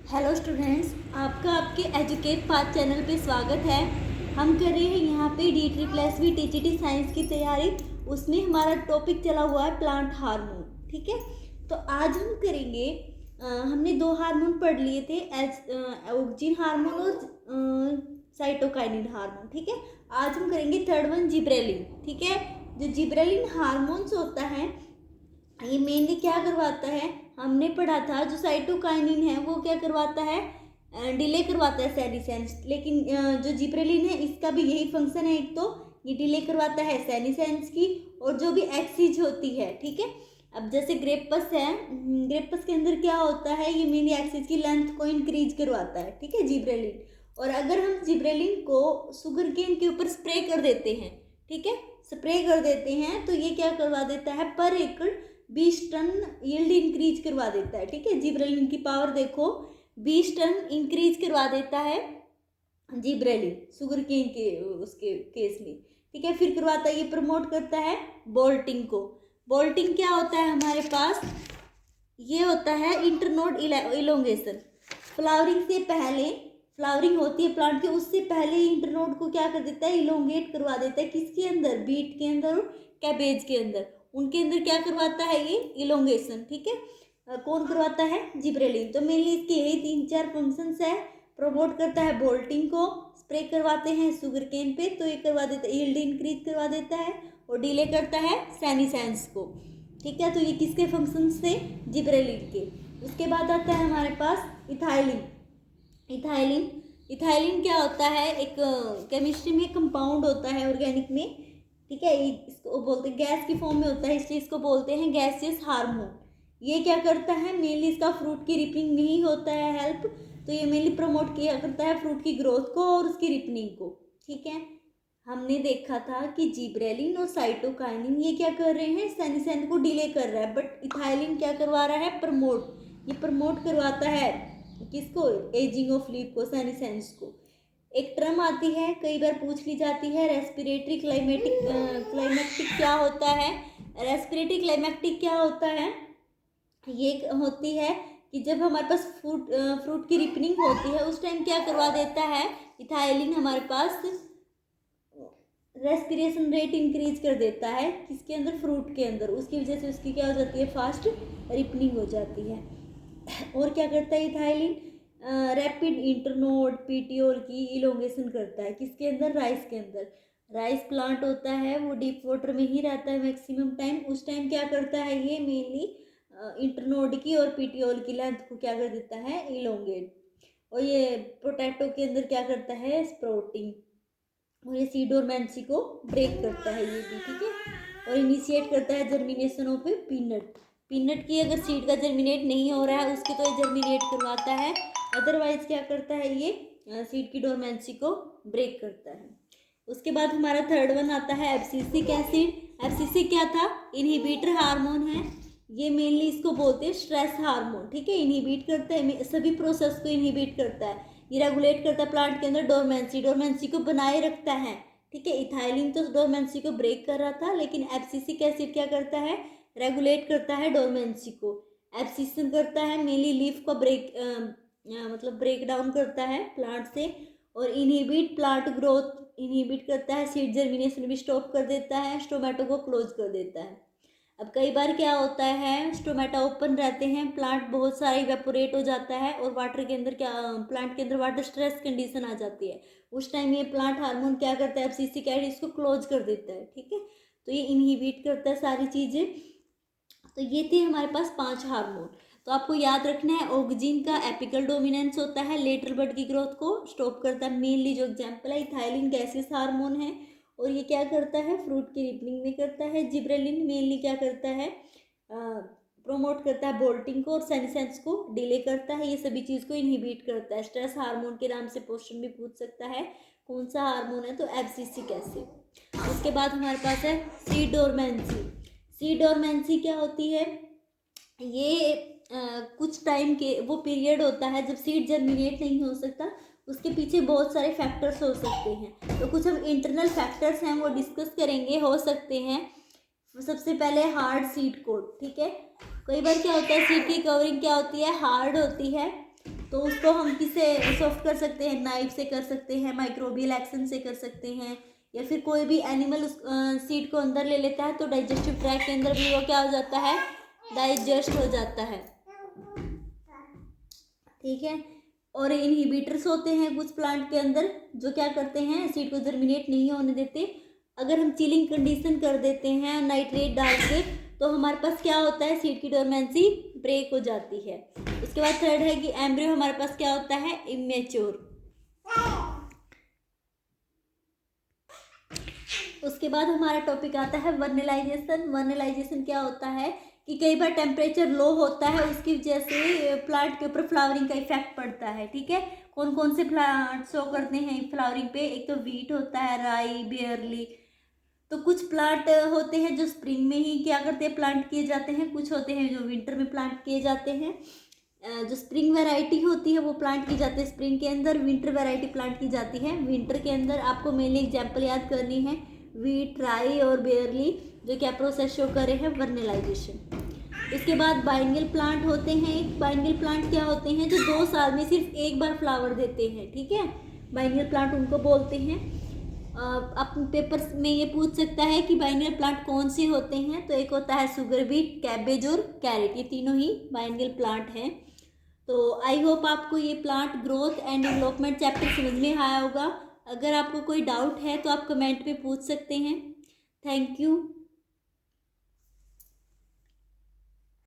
Hello students, आपका आपके educate path channel पे स्वागत है। हम कर रहे हैं यहाँ पे D++ TGT साइंस की तैयारी। उसमें हमारा टॉपिक चला हुआ है प्लांट हार्मोन। ठीक है, तो आज हम करेंगे हमने दो हार्मोन पढ़ लिए थे, ऑक्सिन हार्मोन और साइटोकाइनिन हार्मोन। ठीक है, आज हम करेंगे थर्ड वन, जिब्रेलिन। ठीक है, जो जिब्रेलिन हार्मोन्स होता है ये मेनली क्या करवाता है, हमने पढ़ा था जो साइटोकाइनिन है वो क्या करवाता है, डिले करवाता है सेनिसेंस। लेकिन जो जिब्रेलिन है इसका भी यही फंक्शन है, एक तो ये डिले करवाता है सेनिसेंस की, और जो भी एक्सिज होती है। ठीक है, अब जैसे ग्रेपस है, ग्रेपस के अंदर क्या होता है, ये मेनली एक्सिज की लेंथ को इंक्रीज करवाता है। ठीक है, जिब्रेलिन। और अगर हम जिब्रेलिन को शुगर केन के ऊपर स्प्रे कर देते हैं, ठीक है, स्प्रे कर देते हैं, तो ये क्या करवा देता है, पर एकड़ 20 टन यील्ड इंक्रीज करवा देता है। ठीक है, जिब्रेलिन की पावर देखो, 20 टन इंक्रीज करवा देता है जिब्रेलिन शुगर केन के उसके केस में। ठीक है, फिर करवाता है, ये प्रमोट करता है बोल्टिंग को। बोल्टिंग क्या होता है हमारे पास, ये होता है इंटरनोड इलोंगेशन। फ्लावरिंग से पहले, फ्लावरिंग होती है प्लांट की, उससे पहले इंटरनोड को क्या कर देता है, इलोंगेट करवा देता है। किसके अंदर, बीट के अंदर और कैबेज के अंदर, उनके अंदर क्या करवाता है, ये इलोंगेशन। ठीक है, कौन करवाता है, जिब्रेलिन। तो मेनली इसके यही 3-4 फंक्शंस है। प्रमोट करता है बोल्टिंग को, स्प्रे करवाते हैं शुगर केन पे तो ये करवा देता है, यील्ड इंक्रीज करवा देता है, और डिले करता है सेनिसेंस को। ठीक है, तो ये किसके फंक्शंस थे, जिब्रेलिन के। उसके बाद आता है हमारे पास इथाइलिन। इथाइलिन, इथाइलिन क्या होता है, एक केमिस्ट्री में कंपाउंड होता है ऑर्गेनिक में। ठीक है, इसको बोलते हैं गैस की फॉर्म में होता है, इसलिए इसको बोलते हैं गैसियस हार्मोन। ये क्या करता है, मेनली इसका फ्रूट की रिपनिंग में ही होता है हेल्प। तो ये मेनली प्रमोट किया करता है फ्रूट की ग्रोथ को और उसकी रिपनिंग को। ठीक है, हमने देखा था कि जिब्रेलिन और साइटोकाइनिन ये क्या कर रहे हैं, सेनिसेंस को डिले कर रहा है, बट इथाइलिन क्या करवा रहा है, प्रमोट। ये प्रमोट करवाता है किसको, एजिंग ऑफ लीफ को, सेनिसेंस को। एक टर्म आती है, कई बार पूछ ली जाती है, रेस्पिरेटरी क्लाइमेक्टिक क्या होता है। रेस्पिरेटरी क्लाइमेक्टिक क्या होता है, ये होती है कि जब हमारे पास फ्रूट की रिपनिंग होती है उस टाइम क्या करवा देता है, इथाइलिन हमारे पास रेस्पिरेशन रेट इंक्रीज कर देता है, किसके अंदर, फ्रूट के अंदर। उसकी वजह से उसकी क्या हो जाती है, फास्ट रिपनिंग हो जाती है। और क्या करता है इथाइलिन, रैपिड इंटरनोड पीटियोल की इलोंगेशन करता है, किसके अंदर, राइस के अंदर। राइस प्लांट होता है वो डीप वाटर में ही रहता है मैक्सिमम टाइम, उस टाइम क्या करता है, ये मेनली इंटरनोड की और पीटियोल की लेंथ को क्या कर देता है, इलोंगेट। और ये पोटैटो के अंदर क्या करता है, स्प्राउटिंग, और ये सीड डोरमेंसी को ब्रेक करता है ये भी। ठीक है, और इनिशिएट करता है germination of A peanut. Peanut की अगर सीड का जर्मिनेट नहीं हो रहा है उसके, तो ये जर्मिनेट करवाता है। अदरवाइज क्या करता है, ये सीड की डोरमेंसी को ब्रेक करता है। उसके बाद हमारा थर्ड वन आता है एब्सिसिक एसिड। एब्सिसिक क्या था, इनहिबिटर हार्मोन है। ये मेनली इसको बोलते हैं स्ट्रेस हार्मोन। ठीक है, इनहिबिट करता है, सभी प्रोसेस को इनहिबिट करता है। ये रेगुलेट करता है प्लांट के अंदर डोरमेंसी, डोरमेंसी को बनाए रखता है। ठीक है, इथाइलिन तो डोरमेंसी को ब्रेक कर रहा था, लेकिन एब्सिसिक एसिड क्या करता है, रेगुलेट करता है डोरमेंसी को। एब्सिशन करता है, मेनली लीफ को ब्रेक मतलब ब्रेक डाउन करता है प्लांट से। और इनहिबिट प्लांट ग्रोथ, इनहिबिट करता है, सीड जर्मिनेशन भी स्टॉप कर देता है, स्टोमेटो को क्लोज कर देता है। अब कई बार क्या होता है, स्टोमेटा ओपन रहते हैं, प्लांट बहुत सारा इवेपोरेट हो जाता है, और वाटर के अंदर क्या, प्लांट के अंदर वाटर स्ट्रेस कंडीशन आ जाती है। उस टाइम ये प्लांट हार्मोन क्या करता है, एब्सिसिक एसिड इसको क्लोज कर देता है। ठीक है, तो ये इनहिबिट करता है सारी चीज़ें। तो ये थे हमारे पास 5 हार्मोन। तो आपको याद रखना है, ऑक्सिन का एपिकल डोमिनेंस होता है, लेटरल बड की ग्रोथ को स्टॉप करता है। मेनली जो एग्जाम्पल है, इथाइलिन गैसियस हार्मोन है, और ये क्या करता है, फ्रूट की रिपनिंग में करता है। जिब्रेलिन मेनली क्या करता है, प्रोमोट करता है बोल्टिंग को, और सेनिसेंस को डिले करता है। ये सभी चीज़ को इनहिबिट करता है। स्ट्रेस हार्मोन के नाम से क्वेश्चन भी पूछ सकता है, कौन सा हार्मोन है, तो एब्सिसिक एसिड। उसके बाद हमारे पास है सीड डोरमेंसी। सीड डोरमेंसी क्या होती है, ये कुछ टाइम के वो पीरियड होता है जब सीड जर्मिनेट नहीं हो सकता, उसके पीछे बहुत सारे फैक्टर्स हो सकते हैं। तो कुछ हम इंटरनल फैक्टर्स हैं वो डिस्कस करेंगे, हो सकते हैं। सबसे पहले हार्ड सीड कोट। ठीक है, कई बार क्या होता है, सीड की कवरिंग क्या होती है, हार्ड होती है, तो उसको हम किससे सॉफ्ट कर सकते हैं, नाइफ से कर सकते हैं, माइक्रोबियल एक्शन से कर सकते हैं, या फिर कोई भी एनिमल उस सीड को अंदर ले लेता है तो डाइजेस्टिव ट्रैक के अंदर भी वो क्या हो जाता है, डाइजेस्ट हो जाता है। ठीक है। और इनहिबिटर्स होते हैं कुछ प्लांट के अंदर जो क्या करते हैं, सीड को जर्मिनेट नहीं होने देते। अगर हम चिलिंग कंडीशन कर देते हैं नाइट्रेट डाल के तो हमारे पास क्या होता है, सीड की डोरमेंसी ब्रेक हो जाती है। उसके बाद थर्ड है कि एम्ब्रियो हमारे पास क्या होता है, इमेच्योर। उसके बाद हमारा टॉपिक आता है वर्नलाइजेशन। वर्नलाइजेशन क्या होता है कि कई बार टेम्परेचर लो होता है, उसकी वजह से प्लांट के ऊपर फ्लावरिंग का इफेक्ट पड़ता है। ठीक है। कौन कौन से प्लांट शो करते हैं फ्लावरिंग पे, एक तो वीट होता है, राई, बेयरली। तो कुछ प्लांट होते हैं जो स्प्रिंग में ही क्या करते हैं, प्लांट किए जाते हैं, कुछ होते हैं जो विंटर में प्लांट किए जाते हैं। जो स्प्रिंग वैरायटी होती है वो प्लांट की जाती है स्प्रिंग के अंदर, विंटर वैरायटी प्लांट की जाती है विंटर के अंदर। आपको मेनली एग्जाम्पल याद करनी है, वीट, राई और बेयरली, जो क्या प्रोसेस शो कर रहे हैं, वर्नलाइजेशन। इसके बाद बाइनल प्लांट होते हैं। बाइनल प्लांट क्या होते हैं, जो 2 साल में सिर्फ एक बार फ्लावर देते हैं। ठीक है, बाइनल प्लांट उनको बोलते हैं। आप पेपर में ये पूछ सकता है कि बाइनल प्लांट कौन से होते हैं, तो एक होता है सुगर बीट, कैबेज और कैरेट, ये तीनों ही बाइनल प्लांट हैं। तो आई होप आपको ये plant growth and development chapter समझ में आया होगा। अगर आपको कोई डाउट है तो आप कमेंट में पूछ सकते हैं। Thank you.